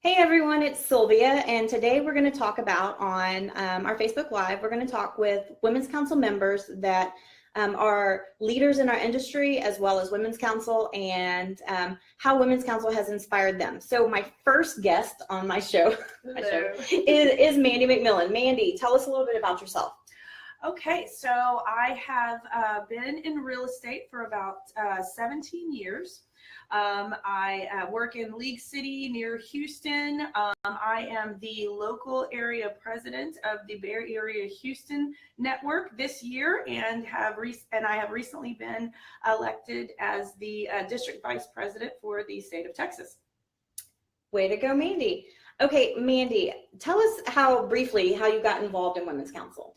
Hey everyone, it's Sylvia, and today we're going to talk about on our Facebook Live, we're going to talk with Women's Council members that are leaders in our industry, as well as Women's Council, and how Women's Council has inspired them. So my first guest on my show, is Mandy McMillan. Mandy, tell us a little bit about yourself. Okay, so I have been in real estate for about 17 years. I work in League City near Houston. I am the local area president of the Bay Area Houston network this year, and I have recently been elected as the district vice president for the state of Texas. Way to go, Mandy. Okay, Mandy, tell us briefly how you got involved in Women's Council.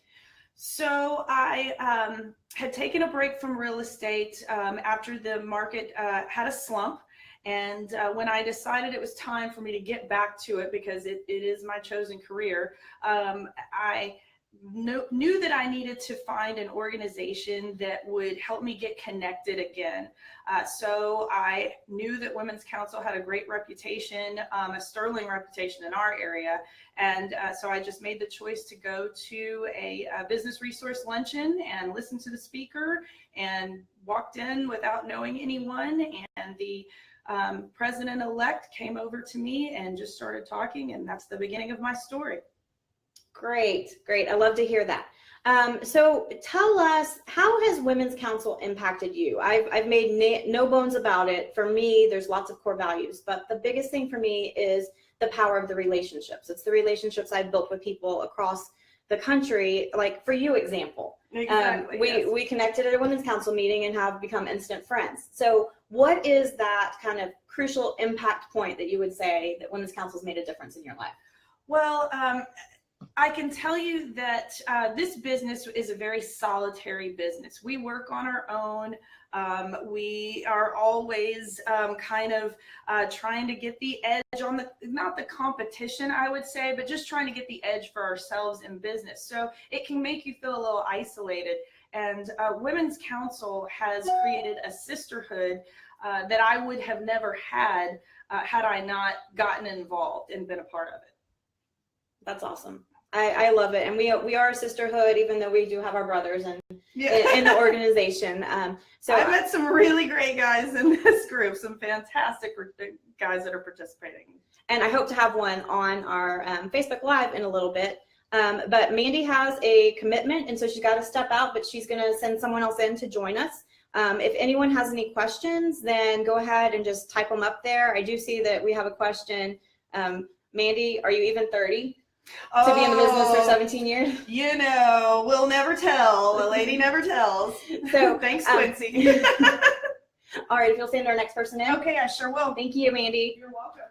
So I had taken a break from real estate after the market had a slump. And when I decided it was time for me to get back to it, because it is my chosen career, I knew that I needed to find an organization that would help me get connected again. So I knew that Women's Council had a great reputation, a sterling reputation in our area. And so I just made the choice to go to a business resource luncheon and listen to the speaker, and walked in without knowing anyone. And the president-elect came over to me and just started talking, and that's the beginning of my story. Great. I love to hear that. So tell us, how has Women's Council impacted you? I've made no bones about it. For me, there's lots of core values, but the biggest thing for me is the power of the relationships. It's the relationships I've built with people across the country. Like for you, example, exactly, yes. we connected at a Women's Council meeting and have become instant friends. So what is that kind of crucial impact point that you would say that Women's Council has made a difference in your life? Well, I can tell you that this business is a very solitary business. We work on our own. We are always kind of trying to get the edge on not the competition, I would say, but just trying to get the edge for ourselves in business. So it can make you feel a little isolated. And Women's Council has created a sisterhood that I would have never had had I not gotten involved and been a part of it. That's awesome. I love it. And we are a sisterhood, even though we do have our brothers in the organization. So I've met some really great guys in this group, some fantastic guys that are participating. And I hope to have one on our Facebook Live in a little bit. But Mandy has a commitment, and so she's got to step out, but she's going to send someone else in to join us. If anyone has any questions, then go ahead and just type them up there. I do see that we have a question. Mandy, are you even 30? To be in the business for 17 years? You know, we'll never tell. A lady never tells. So thanks, Quincy. All right, if you'll send our next person in. Okay, I sure will. Thank you, Mandy. You're welcome.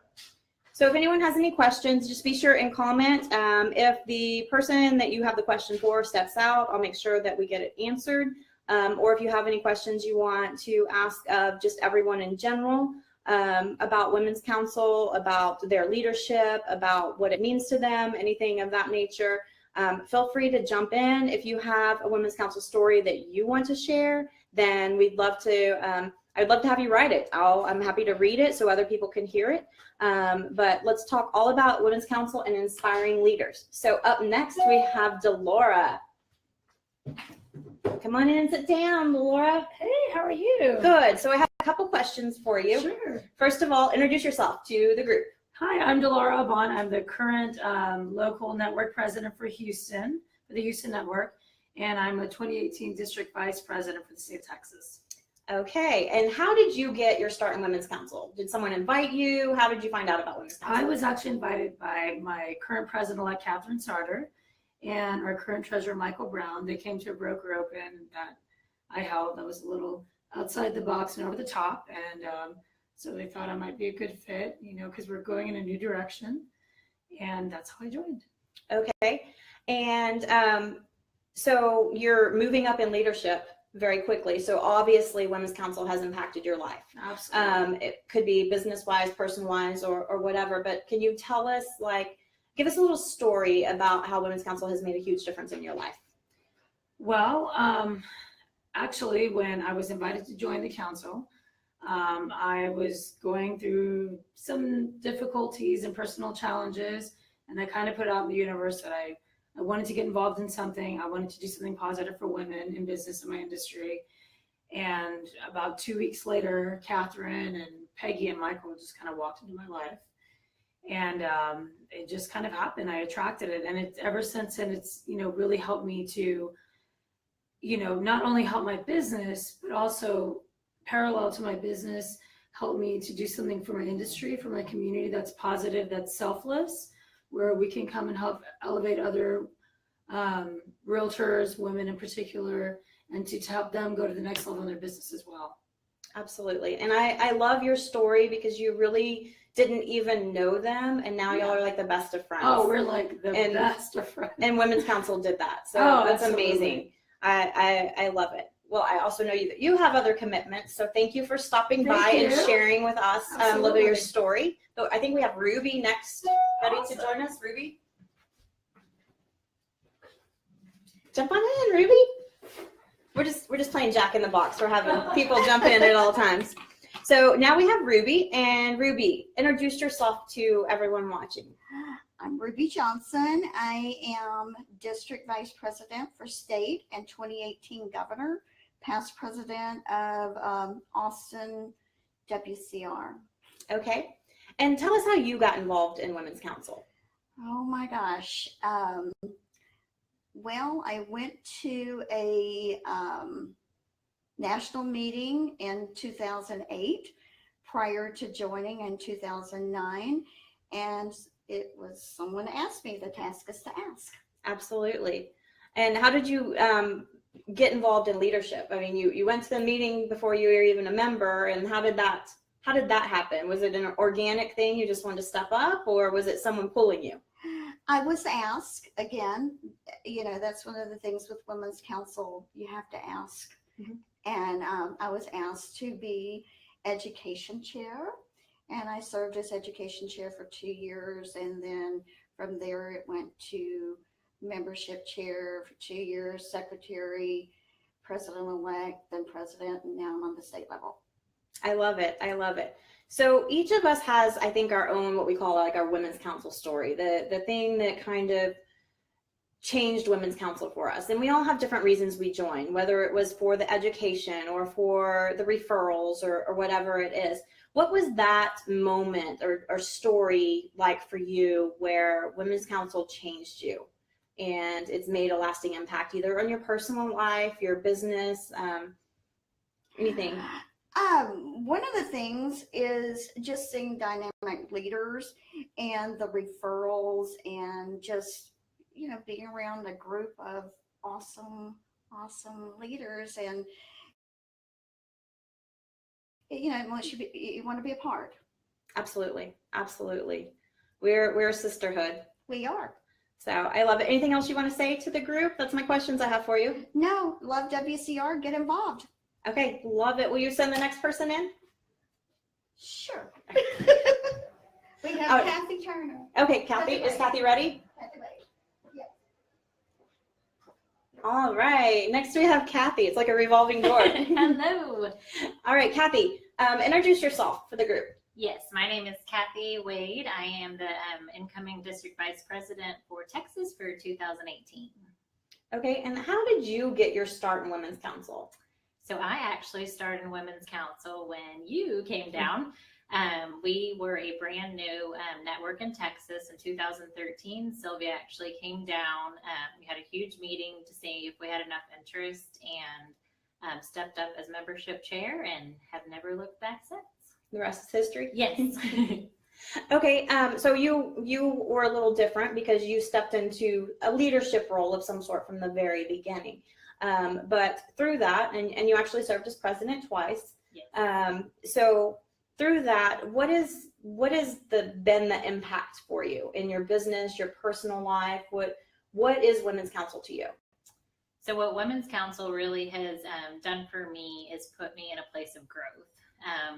So if anyone has any questions, just be sure and comment. If the person that you have the question for steps out, I'll make sure that we get it answered. Or if you have any questions you want to ask of just everyone in general, about Women's Council, about their leadership, about what it means to them, anything of that nature, feel free to jump in. If you have a Women's Council story that you want to share, then we'd love to, I'd love to have you write it. I'm happy to read it so other people can hear it. But let's talk all about Women's Council and inspiring leaders. So up next, we have Delora. Come on in and sit down, Laura. Hey, how are you? Good. So I have a couple questions for you. Sure. First of all, introduce yourself to the group. Hi, I'm Desla Bond. I'm the current local network president for Houston, for the Houston network, and I'm a 2018 district vice president for the state of Texas. Okay. And how did you get your start in Women's Council? Did someone invite you? How did you find out about Women's Council? I was actually invited by my current president-elect, Catherine Sarter, and our current treasurer, Michael Brown. They came to a broker open that I held that was a little outside the box and over the top. And so they thought I might be a good fit, you know, because we're going in a new direction. And that's how I joined. Okay. And so you're moving up in leadership very quickly. So obviously Women's Council has impacted your life. Absolutely. It could be business-wise, person-wise, or whatever. But can you tell us, give us a little story about how Women's Council has made a huge difference in your life? Well, actually, when I was invited to join the council, I was going through some difficulties and personal challenges, and I kind of put out in the universe that I wanted to get involved in something. I wanted to do something positive for women in business in my industry. And about 2 weeks later, Catherine and Peggy and Michael just kind of walked into my life. And it just kind of happened. I attracted it. And it's ever since then, it's, really helped me to, not only help my business, but also parallel to my business, help me to do something for my industry, for my community that's positive, that's selfless, where we can come and help elevate other realtors, women in particular, and to help them go to the next level in their business as well. Absolutely. And I love your story because you really didn't even know them, and now y'all are like the best of friends. Oh, we're like the best of friends. And Women's Council did that. So that's absolutely amazing. I love it. Well, I also know that you have other commitments, so thank you for stopping by and sharing with us a little bit of your story. So I think we have Ruby next, ready to join us. Ruby? Jump on in, Ruby. We're just playing Jack in the Box. We're having people jump in at all times. So now we have Ruby, and Ruby, introduce yourself to everyone watching. I'm Ruby Johnson. I am District Vice President for State and 2018 Governor, past President of Austin WCR. Okay. And tell us how you got involved in Women's Council. Oh my gosh. Well, I went to a national meeting in 2008 prior to joining in 2009, and it was someone asked me. The task is to ask. Absolutely. And how did you get involved in leadership? I mean, you went to the meeting before you were even a member, and how did that happen? Was it an organic thing? You just wanted to step up, or was it someone pulling you? I was asked. Again, that's one of the things with Women's Council, you have to ask. Mm-hmm. And I was asked to be education chair, and I served as education chair for 2 years, and then from there it went to membership chair for 2 years, secretary, president-elect, then president, and now I'm on the state level. I love it. I love it. So each of us has, I think, our own, what we call like our Women's Council story, the thing that kind of changed Women's Council for us. And we all have different reasons we joined, whether it was for the education or for the referrals or whatever it is. What was that moment or story like for you where Women's Council changed you and it's made a lasting impact either on your personal life, your business, anything? One of the things is just seeing dynamic leaders and the referrals and just, being around a group of awesome leaders, and, you want to be a part. Absolutely. Absolutely. We're a sisterhood. We are. So I love it. Anything else you want to say to the group? That's my questions I have for you. No, love WCR. Get involved. Okay, love it. Will you send the next person in? Sure. We have Kathy Turner. Okay, Kathy. Is Kathy ready? Kathy ready. Yes. All right. Next we have Kathy. It's like a revolving door. Hello. All right, Kathy. Introduce yourself for the group. Yes, my name is Kathy Wade. I am the incoming District Vice President for Texas for 2018. Okay, and how did you get your start in Women's Council? So I actually started in Women's Council when you came down. We were a brand new network in Texas in 2013. Sylvia actually came down. We had a huge meeting to see if we had enough interest and stepped up as membership chair and have never looked back since. The rest is history? Yes. Okay, so you were a little different because you stepped into a leadership role of some sort from the very beginning. But through that, and you actually served as president twice. Yes. So through that, what is been the impact for you in your business, your personal life? What is Women's Council to you? So what Women's Council really has done for me is put me in a place of growth.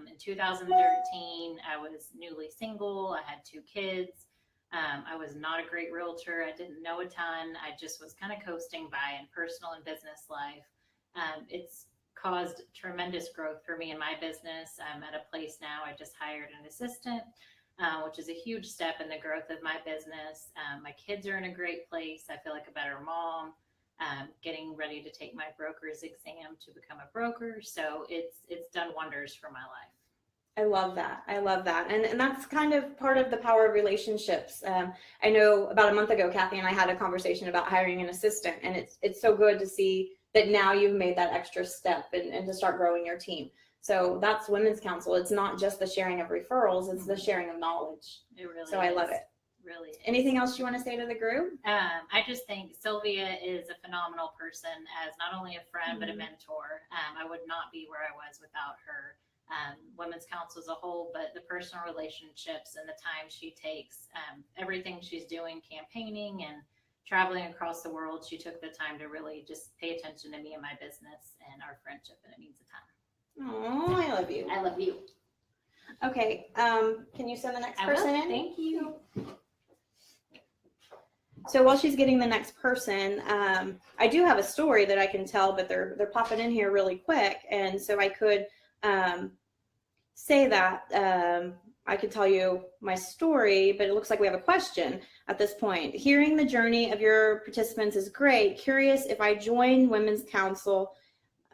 In 2013, I was newly single. I had 2 kids. I was not a great realtor. I didn't know a ton. I just was kind of coasting by in personal and business life. It's caused tremendous growth for me in my business. I'm at a place now, I just hired an assistant, which is a huge step in the growth of my business. My kids are in a great place. I feel like a better mom. Getting ready to take my broker's exam to become a broker. So it's done wonders for my life. I love that. I love that. And that's kind of part of the power of relationships. I know about a month ago, Kathy and I had a conversation about hiring an assistant, and it's so good to see that now you've made that extra step and to start growing your team. So that's Women's Council. It's not just the sharing of referrals, it's the sharing of knowledge. It really so is. I love it. Really is. Anything else you want to say to the group? I just think Sylvia is a phenomenal person as not only a friend, but a mentor. I would not be where I was without her. Women's Council as a whole, but the personal relationships and the time she takes, everything she's doing, campaigning and traveling across the world, she took the time to really just pay attention to me and my business and our friendship, and it means a ton. Oh, I love you. I love you. Okay, can you send the next person in? Thank you. So while she's getting the next person, I do have a story that I can tell, but they're popping in here really quick, and so I could say that I could tell you my story, but it looks like we have a question at this point. Hearing the journey of your participants is great. Curious, if I join Women's Council,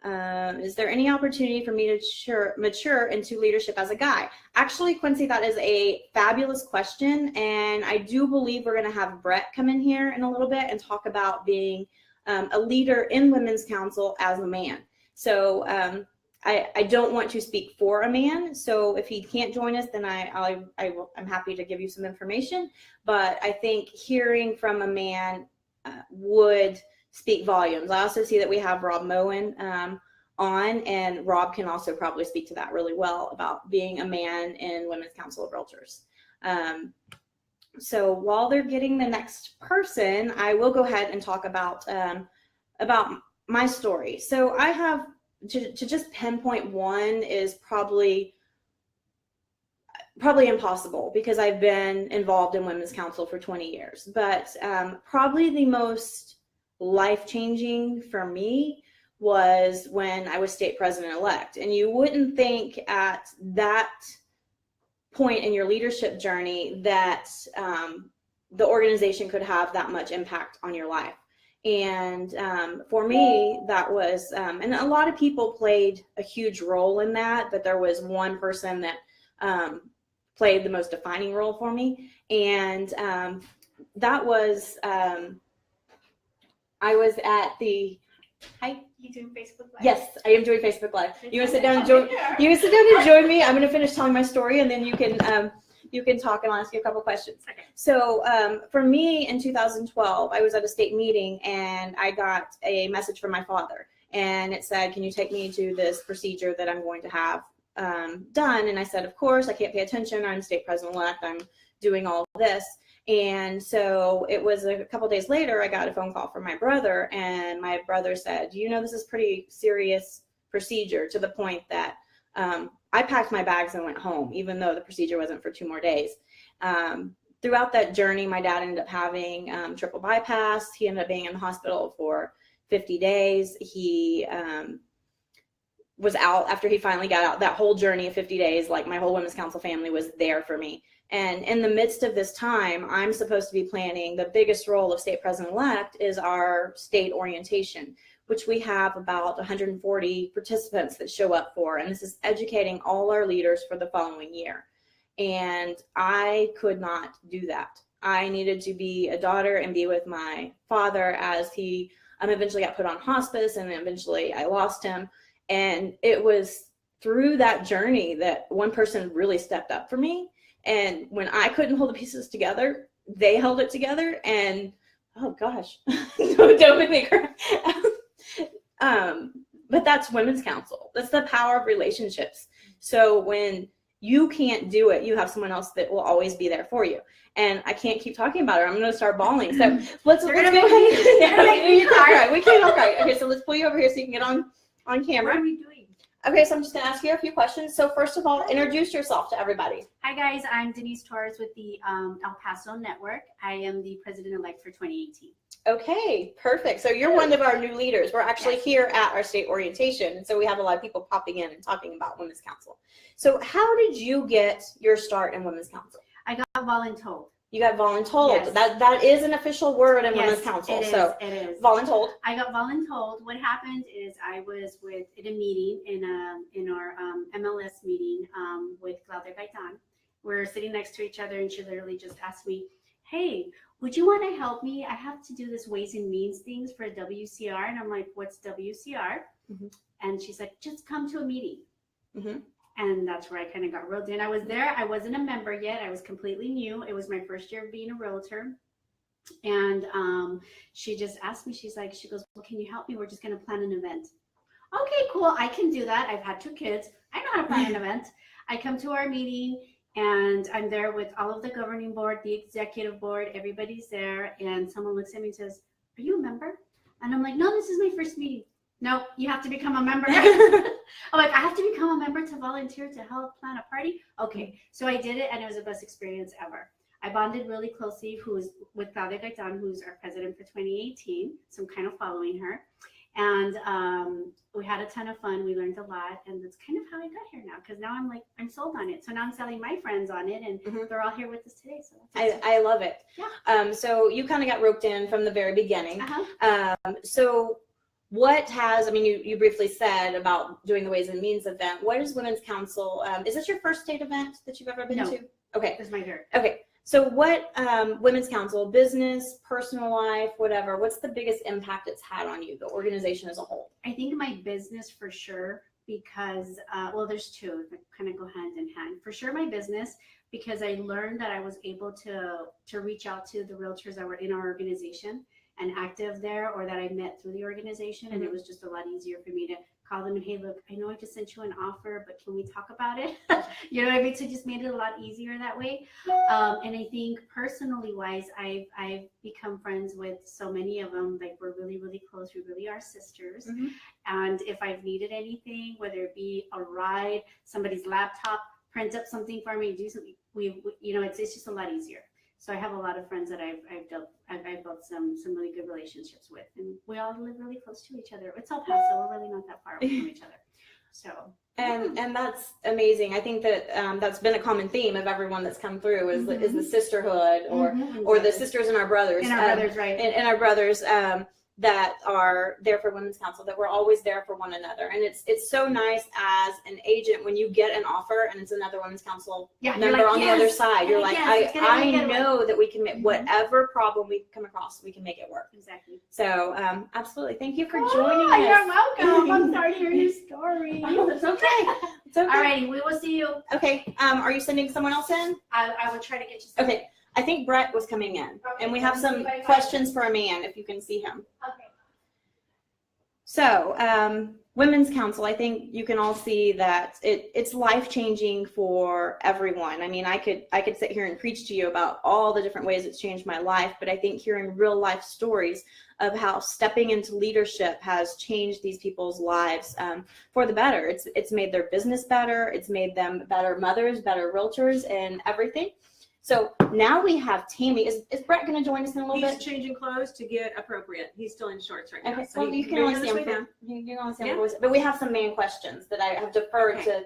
is there any opportunity for me to mature into leadership as a guy? Actually, Quincy, that is a fabulous question, and I do believe we're going to have Brett come in here in a little bit and talk about being a leader in Women's Council as a man. So I don't want to speak for a man, so if he can't join us, then I'm happy to give you some information. But I think hearing from a man would speak volumes. I also see that we have Rob Moen on, and Rob can also probably speak to that really well about being a man in Women's Council of Realtors. So while they're getting the next person, I will go ahead and talk about my story. So I have to just pinpoint one is probably impossible because I've been involved in Women's Council for 20 years. But probably the most life-changing for me was when I was state president-elect. And you wouldn't think at that point in your leadership journey that the organization could have that much impact on your life. And for me, that was, and a lot of people played a huge role in that, but there was one person that played the most defining role for me. And that was, I was at the, hi. You doing Facebook Live? Yes, I am doing Facebook Live. You want to sit down and join? You want to sit down and join me? I'm going to finish telling my story, and then you can talk, and I'll ask you a couple questions. Okay. So for me in 2012, I was at a state meeting, and I got a message from my father, and it said, "Can you take me to this procedure that I'm going to have done?" And I said, "Of course. I can't pay attention. I'm state president-elect. I'm doing all of this." And so it was a couple days later, I got a phone call from my brother, and my brother said, "You know, this is pretty serious procedure," to the point that I packed my bags and went home, even though the procedure wasn't for 2 more days. Throughout that journey, my dad ended up having triple bypass. He ended up being in the hospital for 50 days. He was out after he finally got out. That whole journey of 50 days, like my whole Women's Council family was there for me. And in the midst of this time, I'm supposed to be planning. The biggest role of state president-elect is our state orientation, which we have about 140 participants that show up for. And this is educating all our leaders for the following year. And I could not do that. I needed to be a daughter and be with my father as he eventually got put on hospice, and eventually I lost him. And it was through that journey that one person really stepped up for me. And when I couldn't hold the pieces together, they held it together. And oh gosh, don't make me cry. But that's Women's Council. That's the power of relationships. So when you can't do it, you have someone else that will always be there for you. And I can't keep talking about it. I'm going to start bawling. So let's go ahead. We can't all cry. Okay, so let's pull you over here so you can get on camera. What are we doing? Okay, so I'm just going to ask you a few questions. So first of all, introduce yourself to everybody. Hi guys, I'm Denise Torres with the El Paso Network. I am the president-elect for 2018. Okay, perfect. So you're one of our new leaders. We're actually Yes. here at our state orientation, and so we have a lot of people popping in and talking about Women's Council. So how did you get your start in Women's Council? I got voluntold. You got voluntold. Yes. That is an official word in Yes, Women's Council. it is. So It is. voluntold. I got voluntold. What happened is I was at a meeting in our MLS meeting with Claudia Gaitan. We're sitting next to each other, and she literally just asked me, "Hey, would you want to help me? I have to do this Ways and Means things for WCR." And I'm like, "What's WCR?" Mhm. And she's like, "Just come to a meeting." Mhm. And that's where I kind of got roped in. I was there. I wasn't a member yet. I was completely new. It was my first year of being a realtor. And she just asked me, she goes, "Well, can you help me? We're just going to plan an event." Okay, cool. I can do that. I've had 2 kids. I know how to plan an event. I come to our meeting, and I'm there with all of the governing board, the executive board, everybody's there. And someone looks at me and says, "Are you a member?" And I'm like, "No, this is my first meeting." "No, you have to become a member." I'm like, "I have to become a member to volunteer to help plan a party?" Okay, so I did it, and it was the best experience ever. I bonded really closely with Claudia Gaitan, who's our president for 2018. So I'm kind of following her. And we had a ton of fun. We learned a lot. And that's kind of how I got here now, because now I'm sold on it. So now I'm selling my friends on it, and they're all here with us today. So that's I love it. Yeah. So you kind of got roped in from the very beginning. Uh-huh. So what has, I mean, you briefly said about doing the Ways and Means event. What is Women's Council? Is this your first state event that you've ever been No. to? Okay. That's my third. Okay. So what Women's Council, business, personal life, whatever, what's the biggest impact it's had on you, the organization as a whole? I think my business for sure, because, well, there's 2 that kind of go hand in hand. For sure, my business, because I learned that I was able to reach out to the realtors that were in our organization and active there, or that I met through the organization. And it was just a lot easier for me to call them and, "Hey, look, I know I just sent you an offer, but can we talk about it?" You know what I mean? So it just made it a lot easier that way. And I think personally wise, I've become friends with so many of them. Like, we're really, really close. We really are sisters. And if I've needed anything, whether it be a ride, somebody's laptop, print up something for me, do something, we you know, it's just a lot easier. So I have a lot of friends that I've built some really good relationships with, and we all live really close to each other. It's El Paso, we're really not that far away from each other. So and that's amazing. I think that that's been a common theme of everyone that's come through is the sisterhood or the sisters and our brothers. And our brothers, right? And our brothers that are there for Women's Council, that we're always there for one another. And it's so nice as an agent when you get an offer and it's another Women's Council member like, on the other side. You're like, I know that we can make whatever problem we come across, we can make it work. Exactly. So absolutely. Thank you for joining us. You're welcome. I'm sorry to hear your story. Oh, it's okay. It's okay. All righty, we will see you. Okay. Are you sending someone else in? I will try to get you some. Okay. I think Brett was coming in, Okay, and we have some questions for a man, if you can see him. Okay. So, Women's Council, I think you can all see that it's life-changing for everyone. I mean, I could sit here and preach to you about all the different ways it's changed my life, but I think hearing real-life stories of how stepping into leadership has changed these people's lives for the better. It's made their business better. It's made them better mothers, better realtors, and everything. So now we have Tammy. Is Brett going to join us in a little bit? He's changing clothes to get appropriate. He's still in shorts right now. Okay, So well, you can only see him from, you can only see him from, but we have some man questions that I have deferred to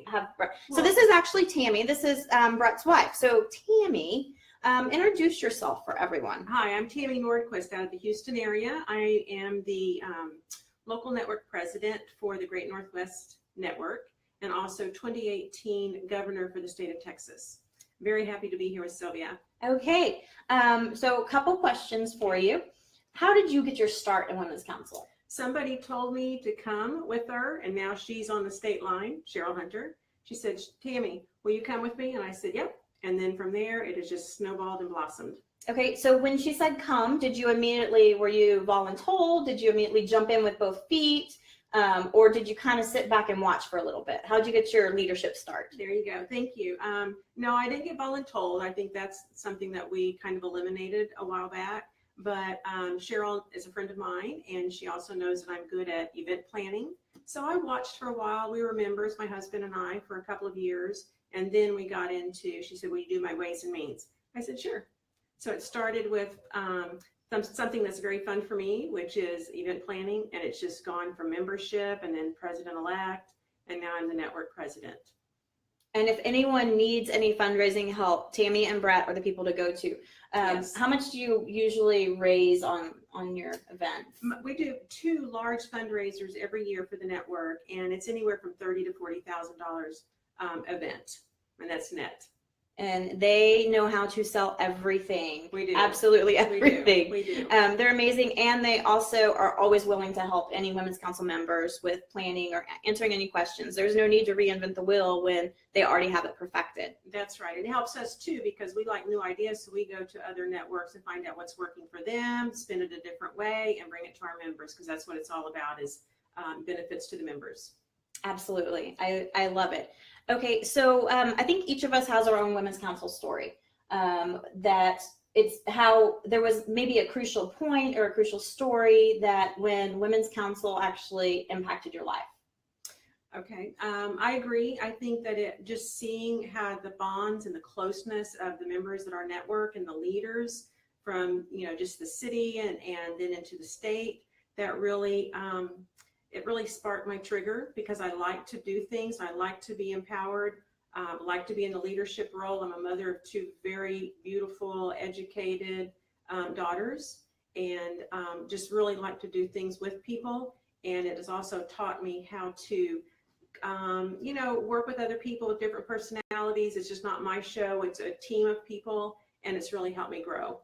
have Brett. So this is actually Tammy. This is Brett's wife. So Tammy, introduce yourself for everyone. Hi, I'm Tammy Norquist out of the Houston area. I am the local network president for the Great Northwest Network and also 2018 governor for the state of Texas. Very happy to be here with Sylvia. Okay, so a couple questions for you. How did you get your start in Women's Council? Somebody told me to come with her, and now she's on the state line, Cheryl Hunter. She said, "Tammy, will you come with me?" And I said, "Yep." And then from there, it has just snowballed and blossomed. Okay, so when she said come, were you voluntold? Did you immediately jump in with both feet? Or did you kind of sit back and watch for a little bit? How'd you get your leadership start? There you go. Thank you. No, I didn't get voluntold. I think that's something that we kind of eliminated a while back. But Cheryl is a friend of mine, and she also knows that I'm good at event planning. So I watched for a while. We were members, my husband and I, for a couple of years. And then we got into, she said, "Will you do my Ways and Means?" I said, "Sure." So it started with something that's very fun for me, which is event planning, and it's just gone from membership and then president-elect, and now I'm the network president. And if anyone needs any fundraising help, Tammy and Brett are the people to go to. Yes. How much do you usually raise on your events? We do 2 large fundraisers every year for the network, and it's anywhere from $30,000 to $40,000 event, and that's net. And they know how to sell everything. We do. Absolutely everything. We do. They're amazing, and they also are always willing to help any women's council members with planning or answering any questions. There's no need to reinvent the wheel when they already have it perfected. That's right. It helps us too, because we like new ideas, so we go to other networks and find out what's working for them, spin it a different way, and bring it to our members, because that's what it's all about, is benefits to the members. Absolutely. I love it. Okay, so I think each of us has our own women's council story. That it's how there was maybe a crucial point or a crucial story that when women's council actually impacted your life. Okay, I agree. I think that it just seeing how the bonds and the closeness of the members of our network and the leaders from, just the city and then into the state, that really, it really sparked my trigger, because I like to do things. I like to be empowered, like to be in the leadership role. I'm a mother of 2 very beautiful, educated daughters, and just really like to do things with people. And it has also taught me how to, work with other people with different personalities. It's just not my show. It's a team of people, and it's really helped me grow.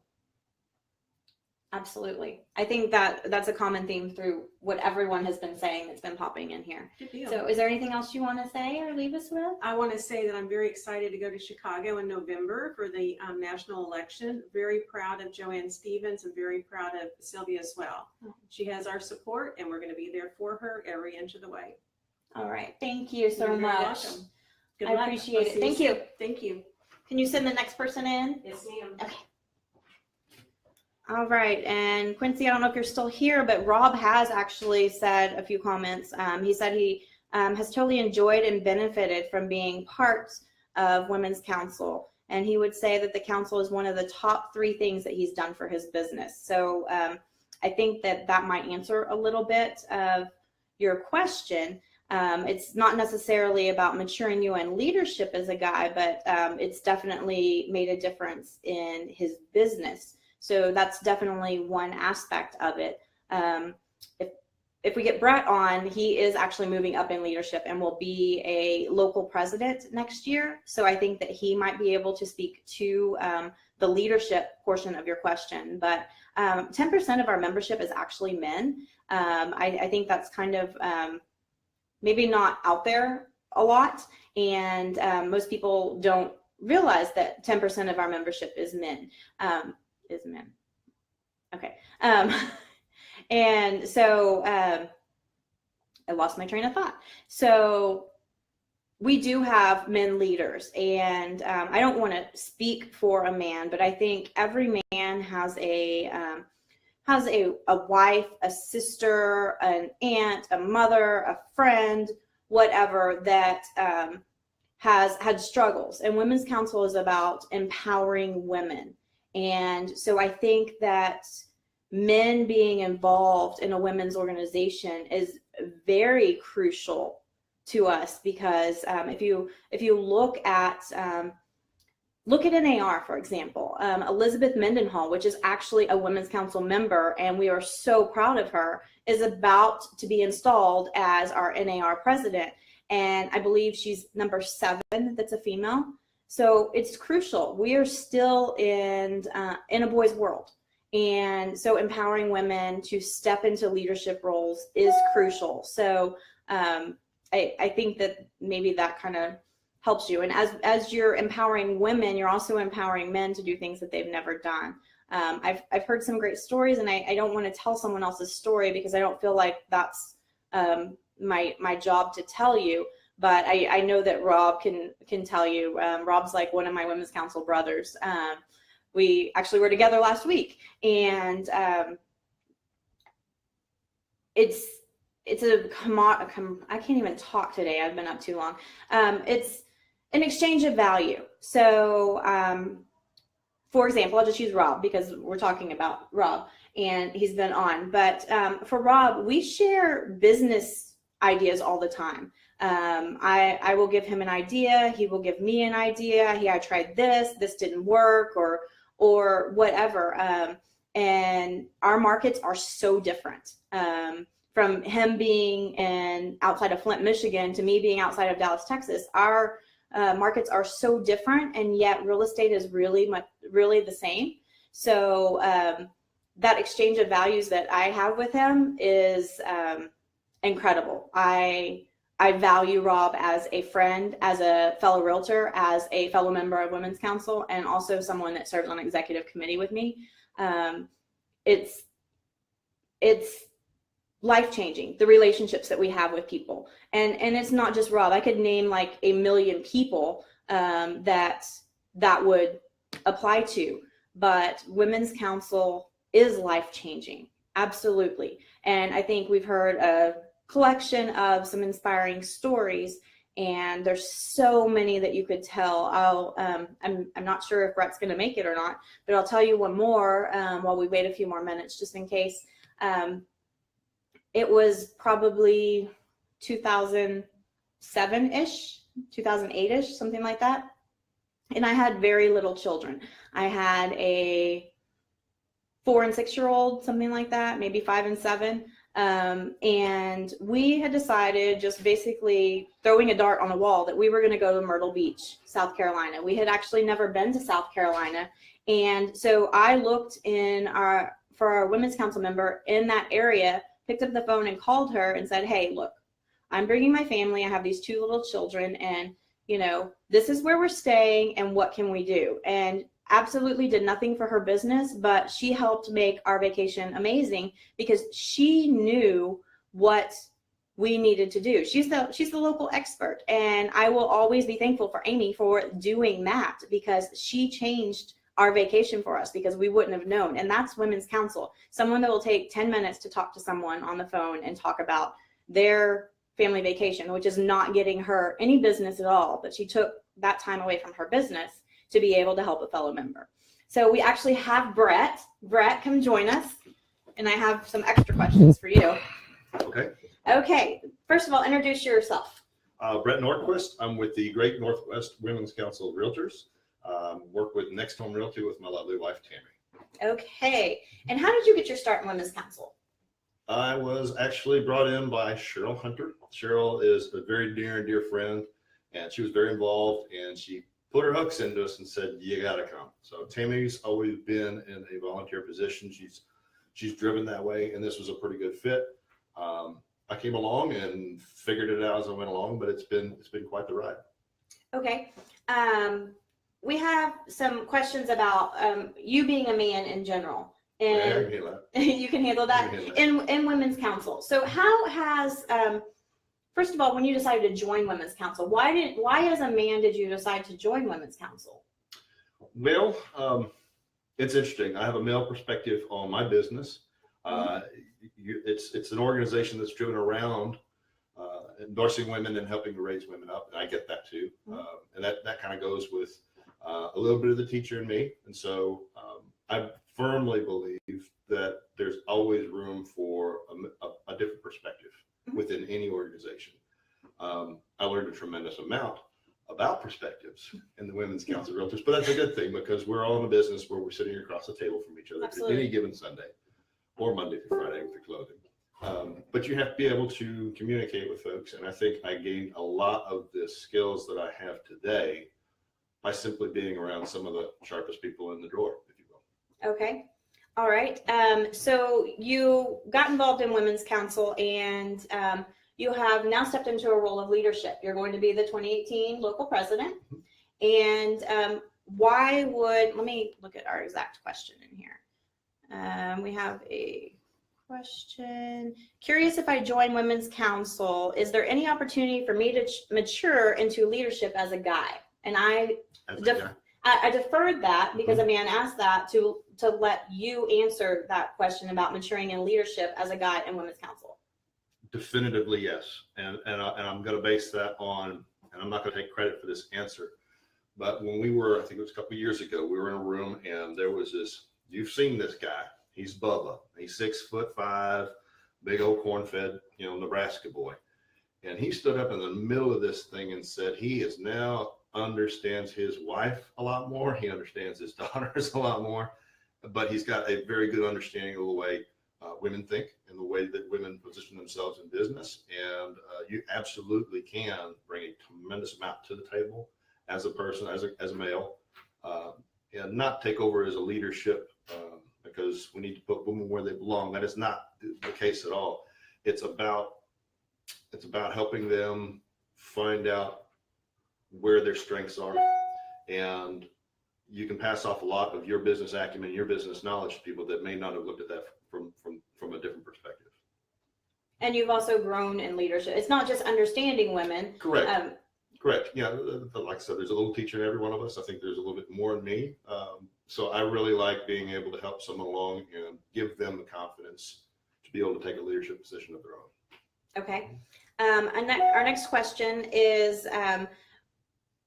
Absolutely. I think that's a common theme through what everyone has been saying that's been popping in here. Good deal. So is there anything else you want to say or leave us with? I want to say that I'm very excited to go to Chicago in November for the national election. Very proud of Joanne Stevens and very proud of Sylvia as well. She has our support, and we're going to be there for her every inch of the way. All right. Thank you so You're very much. welcome. Good I luck. appreciate I'll it. see Thank soon. you. Thank you. Can you send the next person in? Yes, ma'am. Okay. All right, and Quincy, I don't know if you're still here, but Rob has actually said a few comments. He said he has totally enjoyed and benefited from being part of Women's Council, and he would say that the council is one of the top 3 things that he's done for his business. So I think that might answer a little bit of your question. It's not necessarily about maturing you in leadership as a guy, but it's definitely made a difference in his business. So that's definitely one aspect of it. If we get Brett on, he is actually moving up in leadership and will be a local president next year. So I think that he might be able to speak to the leadership portion of your question. But 10% of our membership is actually men. I think that's kind of maybe not out there a lot. And most people don't realize that 10% of our membership is men. Okay. And so I lost my train of thought. So we do have men leaders, and I don't want to speak for a man, but I think every man has a wife, a sister, an aunt, a mother, a friend, whatever, that has had struggles. And Women's Council is about empowering women. And so I think that men being involved in a women's organization is very crucial to us, because if you look at NAR, for example, Elizabeth Mendenhall, which is actually a Women's Council member, and we are so proud of her, is about to be installed as our NAR president. And I believe she's number 7 that's a female. So it's crucial. We are still in a boys' world. And so empowering women to step into leadership roles is crucial. So I think that maybe that kind of helps you. And as you're empowering women, you're also empowering men to do things that they've never done. I've heard some great stories, and I don't want to tell someone else's story because I don't feel like that's my job to tell you. But I know that Rob can tell you. Rob's like one of my Women's Council brothers. We actually were together last week, and it's a I can't even talk today. I've been up too long. It's an exchange of value. So for example, I'll just use Rob because we're talking about Rob and he's been on. But for Rob, we share business ideas all the time. I will give him an idea. He will give me an idea. I tried this didn't work, or whatever. And our markets are so different. From him being outside of Flint, Michigan, to me being outside of Dallas, Texas, our markets are so different, and yet real estate is really the same. So that exchange of values that I have with him is incredible. I value Rob as a friend, as a fellow realtor, as a fellow member of Women's Council, and also someone that serves on executive committee with me. It's life-changing, the relationships that we have with people. And it's not just Rob. I could name like a million people that would apply to, but Women's Council is life-changing, absolutely. And I think we've heard a collection of some inspiring stories, and there's so many that you could tell. I'm not sure if Brett's going to make it or not, but I'll tell you one more while we wait a few more minutes, just in case. It was probably 2007-ish, 2008-ish, something like that. And I had very little children. I had a 4 and 6 year old, something like that, maybe 5 and 7. And we had decided, just basically throwing a dart on a wall, that we were going to go to Myrtle Beach, South Carolina. We had actually never been to South Carolina. And so I looked for our Women's Council member in that area, picked up the phone and called her and said, hey, look, I'm bringing my family. I have these 2 little children, and, this is where we're staying, and what can we do? And absolutely did nothing for her business, but she helped make our vacation amazing because she knew what we needed to do. She's the local expert, and I will always be thankful for Amy for doing that, because she changed our vacation for us, because we wouldn't have known. And that's Women's Council, someone that will take 10 minutes to talk to someone on the phone and talk about their family vacation, which is not getting her any business at all, but she took that time away from her business to be able to help a fellow member. So we actually have Brett. Brett, come join us. And I have some extra questions for you. Okay. First of all, introduce yourself. Brett Norquist. I'm with the Great Northwest Women's Council of Realtors. Work with Next Home Realty with my lovely wife, Tammy. Okay. And how did you get your start in Women's Council? I was actually brought in by Cheryl Hunter. Cheryl is a very near and dear friend, and she was very involved, and she put her hooks into us and said, you got to come. So Tammy's always been in a volunteer position. She's driven that way, and this was a pretty good fit. I came along and figured it out as I went along, but it's been quite the ride. Okay. We have some questions about you being a man in general. And yeah, I can handle that. You can handle that in Women's Council. So how has, first of all, when you decided to join Women's Council, why as a man did you decide to join Women's Council? Well, it's interesting. I have a male perspective on my business. It's an organization that's driven around endorsing women and helping to raise women up, and I get that too. And that kind of goes with a little bit of the teacher in me. And so I firmly believe that there's always room for a different perspective within any organization. I learned a tremendous amount about perspectives in the Women's Council of Realtors, but that's a good thing, because we're all in a business where we're sitting across the table from each other any given Sunday or Monday through Friday with the clothing. But you have to be able to communicate with folks, and I think I gained a lot of the skills that I have today by simply being around some of the sharpest people in the drawer, if you will. Okay. All right. So you got involved in Women's Council, and you have now stepped into a role of leadership. You're going to be the 2018 local president. And let me look at our exact question in here. We have a question. Curious, if I join Women's Council, is there any opportunity for me to mature into leadership as a guy? And I deferred that because a man asked that to let you answer that question about maturing in leadership as a guy in Women's Council. Definitively, yes. And I'm going to base that on, and I'm not going to take credit for this answer, But when we were, I think it was a couple of years ago, we were in a room and there was this, you've seen this guy. He's Bubba. He's 6'5", big old corn-fed, Nebraska boy. And he stood up in the middle of this thing and said he is now understands his wife a lot more. He understands his daughters a lot more, but he's got a very good understanding of the way women think and the way that women position themselves in business. And you absolutely can bring a tremendous amount to the table as a person, as a male, and not take over as a leadership because we need to put women where they belong. That is not the case at all. It's about helping them find out where their strengths are, and you can pass off a lot of your business acumen, your business knowledge to people that may not have looked at that from a different perspective. And you've also grown in leadership. It's not just understanding women. Correct. Correct. Yeah. Like I said, there's a little teacher in every one of us. I think there's a little bit more in me. So I really like being able to help someone along and give them the confidence to be able to take a leadership position of their own. Okay. Our next question is,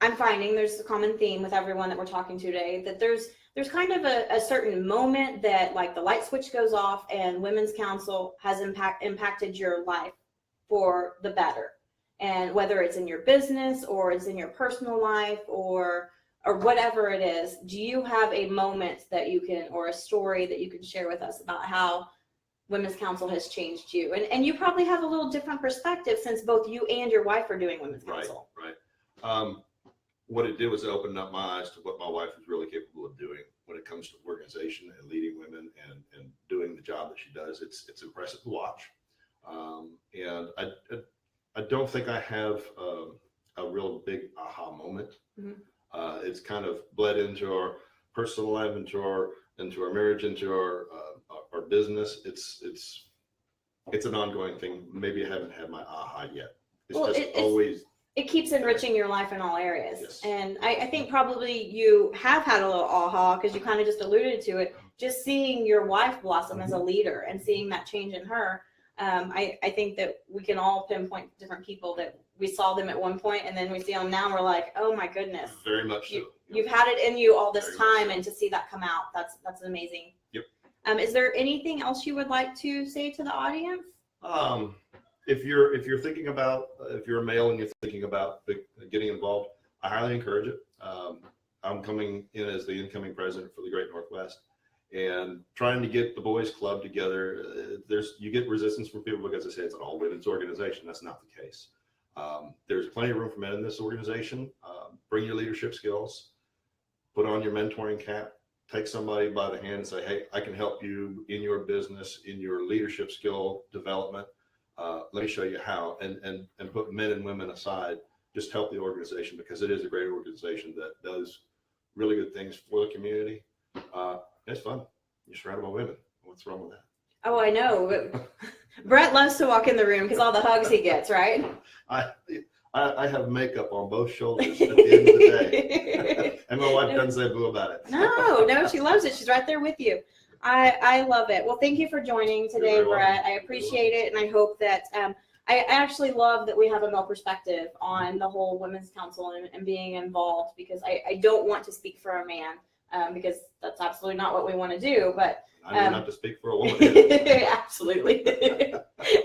I'm finding there's a common theme with everyone that we're talking to today, that there's kind of a certain moment that like the light switch goes off and Women's Council has impacted your life for the better. And whether it's in your business or it's in your personal life or whatever it is, do you have a moment that you can, or a story that you can share with us about how Women's Council has changed you? And you probably have a little different perspective since both you and your wife are doing Women's Council. Right. What it did was it opened up my eyes to what my wife is really capable of doing when it comes to organization and leading women and doing the job that she does. It's impressive to watch. And I don't think I have a real big aha moment. Mm-hmm. It's kind of bled into our personal life, into our marriage, into our business. It's an ongoing thing. Maybe I haven't had my aha yet. It keeps enriching your life in all areas. Yes. And I think probably you have had a little aha because you kind of just alluded to it. Just seeing your wife blossom as a leader and seeing that change in her. I think that we can all pinpoint different people that we saw them at one point and then we see them now and we're like, oh my goodness. Very much so. You've had it in you all this time, and to see that come out, that's amazing. Yep. Is there anything else you would like to say to the audience? If you're thinking about, if you're a male and you're thinking about getting involved, I highly encourage it. I'm coming in as the incoming president for the Great Northwest and trying to get the boys club together. You get resistance from people because they say it's an all women's organization. That's not the case. There's plenty of room for men in this organization. Bring your leadership skills, put on your mentoring cap, take somebody by the hand and say, hey, I can help you in your business, in your leadership skill development. Let me show you how, and put men and women aside. Just help the organization because it is a great organization that does really good things for the community. It's fun. You're surrounded by women. What's wrong with that? Oh, I know. Brett loves to walk in the room because all the hugs he gets, right? I have makeup on both shoulders at the end of the day. And my wife doesn't say boo about it. No, she loves it. She's right there with you. I love it. Well, thank you for joining today, Brett. I appreciate it. And I hope that I actually love that we have a male perspective on the whole Women's Council and being involved, because I don't want to speak for a man because that's absolutely not what we want to do. But I know not to speak for a woman. Absolutely.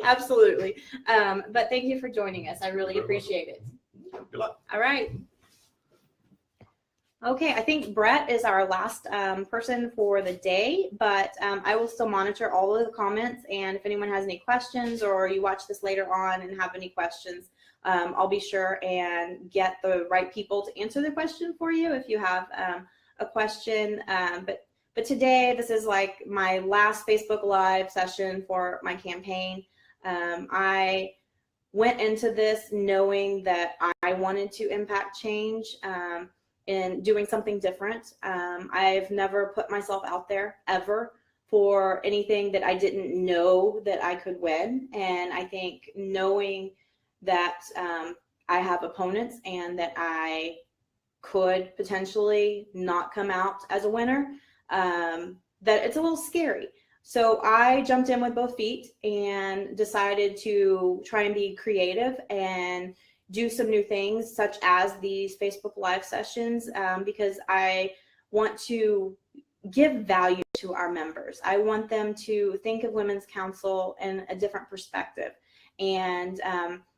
Absolutely. But thank you for joining us. I really appreciate it. Good luck. All right. Okay, I think Brett is our last person for the day, but I will still monitor all of the comments, and if anyone has any questions or you watch this later on and have any questions, I'll be sure and get the right people to answer the question for you if you have a question. But today, this is like my last Facebook Live session for my campaign. I went into this knowing that I wanted to impact change in doing something different. I've never put myself out there ever for anything that I didn't know that I could win. And I think knowing that I have opponents and that I could potentially not come out as a winner, that it's a little scary. So I jumped in with both feet and decided to try and be creative and do some new things, such as these Facebook Live sessions, because I want to give value to our members. I want them to think of Women's Council in a different perspective. And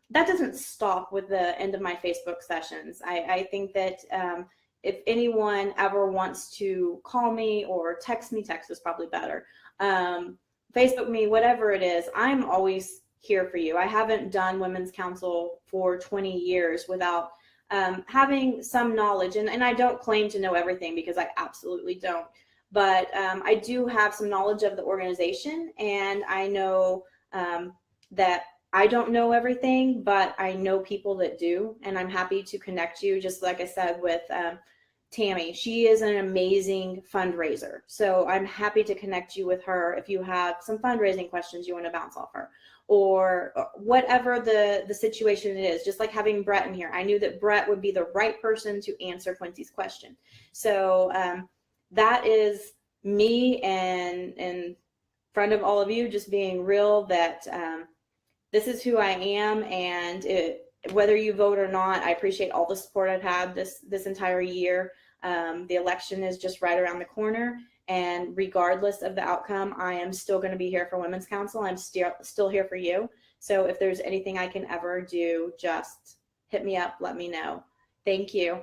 that doesn't stop with the end of my Facebook sessions. I think that if anyone ever wants to call me or text me, text is probably better, Facebook me, whatever it is, I'm always here for you. I haven't done Women's Council for 20 years without having some knowledge. And I don't claim to know everything, because I absolutely don't. But I do have some knowledge of the organization, and I know that I don't know everything, but I know people that do, and I'm happy to connect you, just like I said with Tammy. She is an amazing fundraiser, so I'm happy to connect you with her if you have some fundraising questions you want to bounce off her, or whatever the situation it is. Just like having Brett in here, I knew that Brett would be the right person to answer Quincy's question. So that is me, and in front of all of you, just being real that this is who I am, and whether you vote or not, I appreciate all the support I've had this entire year. The election is just right around the corner, and regardless of the outcome, I am still going to be here for Women's Council. I'm still here for you. So if there's anything I can ever do, just hit me up, let me know. Thank you.